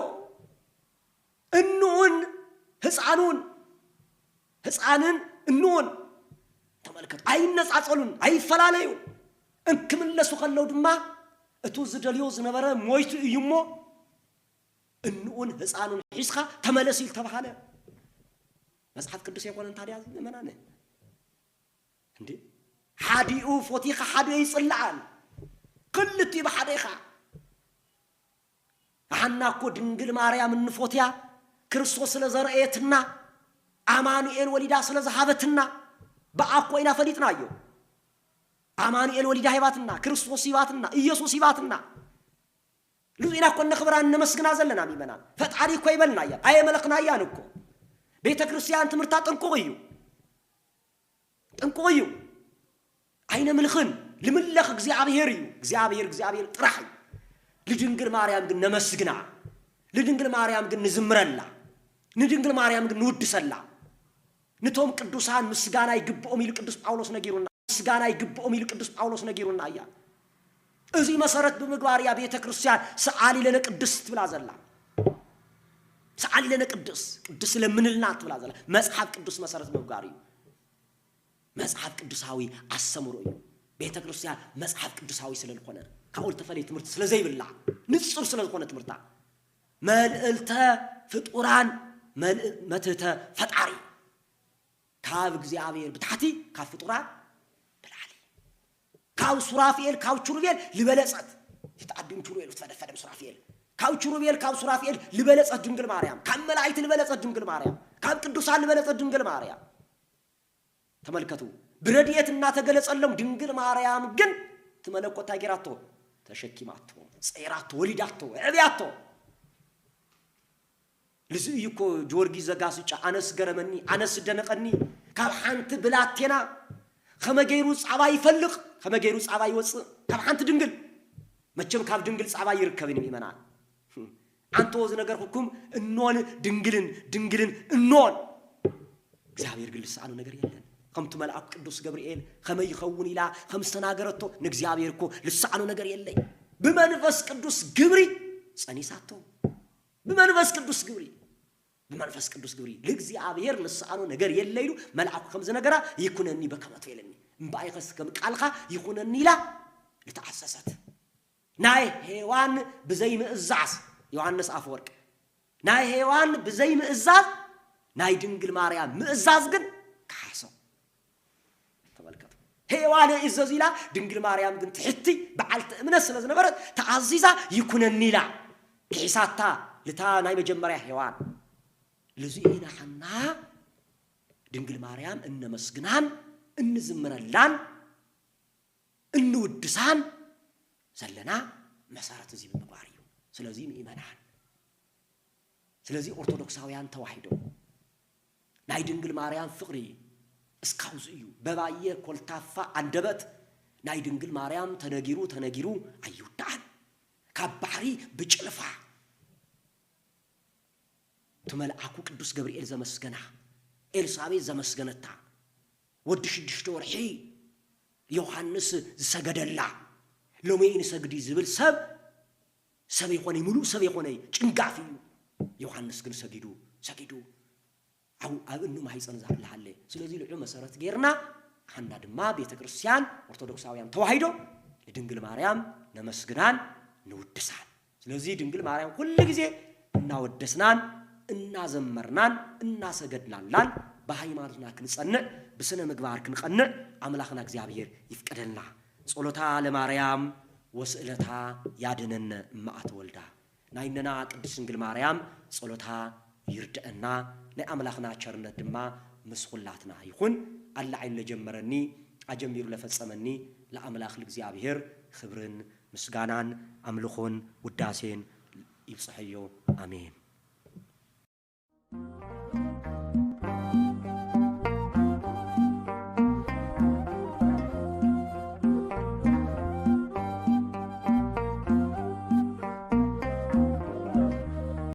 እንኖን ሕፃንን እንኖን ተመልከቱ አይነጻጸሉን አይፈላለዩ እንክምለሱ ከለው ድማ እቱ ዝደልዮ ዝነበረ ሞይቱ እዩሞ እንኖን ሕፃኑን ሒስኻ ተመለሲል ተባሃለ መጽሐፍ ቅዱስ የቆነን ታዲያ ዘመናነ እንዴ ሓዲኡ ፎቲኻ ሓዲኡ ይጽልዓል ክልቲ በሓደኻ ሐናኮ ድንግል ማርያም እንፎትያ ክርስቶስ ስለዘርአየትና አማኑኤል ወሊዳ ስለዛሃበትና በአኮ ኢና ፈሊጥናዮ አማኑኤል ወሊዳ ይባትና ክርስቶስ ይባትና ኢየሱስ ይባትና ለዚና ኮነ ክብራን ነመስግና ዘለና ሚመናን ፈጣሪ እኮ ይበልና ያ አየ መለክና ያን እኮ ቤተ ክርስቲያን ትምህርታ ጠንቆ እዩ አይነ ምልኽን ለምለኽ እግዚአብሔር እዩ እግዚአብሔር ጥራሕ ለድንግል ማርያም ግን ነመስግና ለድንግል ማርያም ግን ንዝምረላ ለድንግል ማርያም ግን ንውድሰላ ንቶም ቅዱሳን ምስጋና ይግብኦም ይል ቅዱስ ጳውሎስ ነጊሩና ምስጋና ይግብኦም ይል ቅዱስ ጳውሎስ ነጊሩና ያ እዚ መሰረት በመግባር ያ ቤተ ክርስቲያን ሰዓሊ ለነ ቅድስት ብላ ዘላ ሰዓሊ ለነ ቅዱስ ለምንልና ትብላ ዘላ መጽሐፍ ቅዱስ መሰረት በመግባር እዩ መጽሐፍ ቅዱሳዊ አሰምሮ እዩ ቤተ ክርስቲያን መጽሐፍ ቅዱሳዊ ስለልኮነ ካውል ተፈለይ ትምህርት ስለዘይብላ ንጹር ስለልኮነ ትምህርታ መልእልተ ፍጡራን መትተ ፈጣሪ ካብ እግዚአብሔር ብታሕቲ ካብ ፍጡራን በላሊ ካብ ሱራፊኤል ካብ ቹሩቤል ልበለጸት ይጣድም ቹሩቤል ተፈደፈደም ሱራፊኤል ካብ ቹሩቤል ካብ ሱራፊኤል ልበለጸት ድንግል ማርያም ካብ መላእክት ልበለጸት ድንግል ማርያም ካብ ቅዱሳን ልበለጸት ድንግል ማርያም ተመልከቱ ብረድየትና ተገለጸለም ድንግል ማርያም ግን ተመለኮታ ጌራቶ ተሸኪማቶ ጸይራቶ ወሊዳቶ ዕብያቶ لزي يكو جورجي زغاسچ انس غرمني انس دنقني كاب حنت بلاتينا خما غيرو صبا يفلق خما غيرو صبا يوص كاب حنت دنگل مچم كاب دنگل صبا يركبني يمنا انتو ز نغركم انون دنگلن انون እግዚአብሔር ግን ልሳኑ ነገር የለን ከምቱ መልአክ ቅዱስ ገብርኤል خما يخون الى خمستناገረቶ ንእግዚአብሔር እኮ ልሳኑ ነገር የለኝ በመንፈስ ቅዱስ ግብሪ ጸኒሳቶ በመንፈስ ቅዱስ ግብሪ بمنفس قدوس جبري لجزي أبير للسانو نجار يليلو ملعب خمس نجارة يكونني بكمة فيلني مباي قص كم قالخا يكونني لا لتعسست ناي هيوان بزي مئزاز يوحنس أفورك ناي هيوان بزي مئزاز ناي دنجل ماريام مئزاز جن كحسو تبالكت هيوان إزازيلا دنجل ماريام جن تحتي بعلت من السنة نبرد تعزيزا يكونني لا إحساتا لتا ناي مجمرة هيوان لزينا حنا دنجل ماريام إن مسجنان إن زمرلان إن ودسان زلنا مسارة زي بالمقاريو سلازي إيمانان سلازي أرثوذكساويان توحيدو ناي دنجل ماريام فقري اسكاوزيو ببايه كل تافا عندبت ناي دنجل ماريام تنجيرو أيودان كبحري بجلفا تملعكو قدوس جبريل زمسجنا إلسابيت زمسجنتا ودش دشتور حي يوحنس سجدلا لومين سجدي زبل سب يخوني ملو سب يخوني چنقافي يوحنس كن سجدو أو أبنو ما هيصن زعل لحاله سلازي لعو مسارات غيرنا حنا دما بيت كريستيان أرثوذكساويان توحيدو لدنجل ماريام نمسجنان نودسان سلازي دنجل ماريام كل جزء نودسنان إنا زمرنان إنا سجدنا لان بهايماننا كنصنع بسنة مقبار كنقنع أملاخنا እግዚአብሔር يفقدلنا ጸሎታ ለማርያም ወስዕለታ ያድነን ማአት ወልዳ ናይነና ቅድስት ድንግል ማርያም ጸሎታ ይርዳእና ናይ አምላኽና ቸርነት ድማ መስኹላትና ይኹን አላህ ለጀመረኒ አጀሚሩ ለፈጸመኒ ለአምላኽ ለእግዚአብሔር ክብርን ምስጋናን አምልኾን ውዳሴን ይብጽሕዮ አሜን